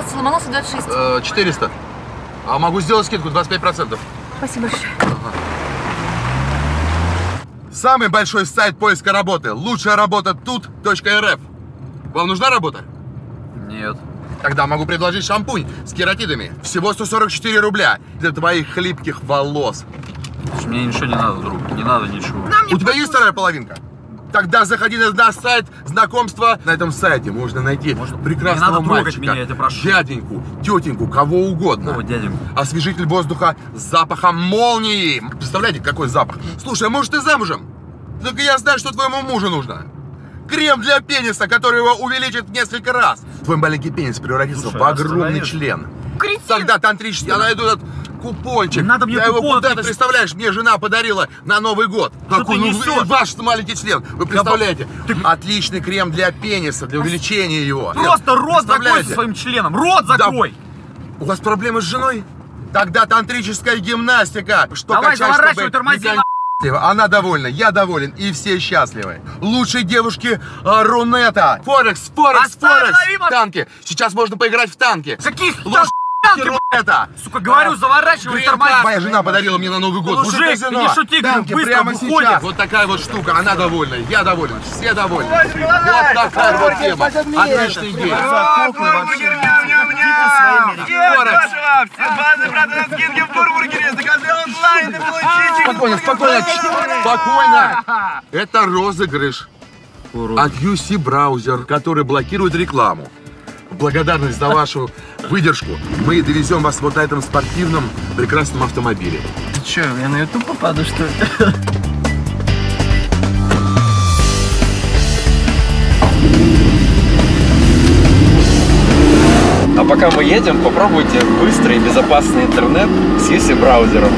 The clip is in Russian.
раз сломался 26. 400. А могу сделать скидку 25%. Спасибо большое. Ага. Самый большой сайт поиска работы. Лучшая работа тут.рф. Вам нужна работа? Нет. Тогда могу предложить шампунь с кератидами. Всего 144 рубля для твоих хлипких волос. Мне ничего не надо, друг. Не надо ничего. У тебя есть вторая половинка? Тогда заходи на сайт знакомства. На этом сайте можно найти прекрасного не надо мальчика, меня, я тебя прошу. дяденьку, тетеньку, кого угодно. О, дяденьку. Освежитель воздуха с запахом молнии. Представляете, какой запах? Слушай, а может ты замужем? Только я знаю, что твоему мужу нужно. Крем для пениса, который его увеличит в несколько раз. Твой маленький пенис превратится в огромный член. Кретин! Тогда тантрический, я найду этот купончик. Надо мне я его купон, куда-то, представляешь, мне жена подарила на Новый год. Какой, ты несешь? Ваш маленький член. Вы представляете? Отличный крем для пениса, для увеличения его. Просто рот закрой Представляете? со своим членом. Рот закрой. У вас проблемы с женой? Тогда тантрическая гимнастика. Что Давай, качать, заворачивай, чтобы тормози, не Она довольна, я доволен, и все счастливы. Лучшие девушки Рунета. Форекс. Останови машину. Танки. Сейчас можно поиграть в танки. Каких Танки Рунета. Сука, говорю, заворачивай, тормози. Моя жена подарила мне на Новый год. Мужик, Мужик, ты не шути, танки быстро прямо выходим. сейчас. Вот такая вот штука, она довольна, я доволен, все довольны. Вот такая вот тема. Отличный день. Спокойно. Это розыгрыш от UC Браузер, который блокирует рекламу. В благодарность за вашу выдержку мы довезем вас вот на этом спортивном прекрасном автомобиле. Ты чё, я на YouTube попаду, что ли? А пока мы едем, попробуйте быстрый и безопасный интернет с UC браузером.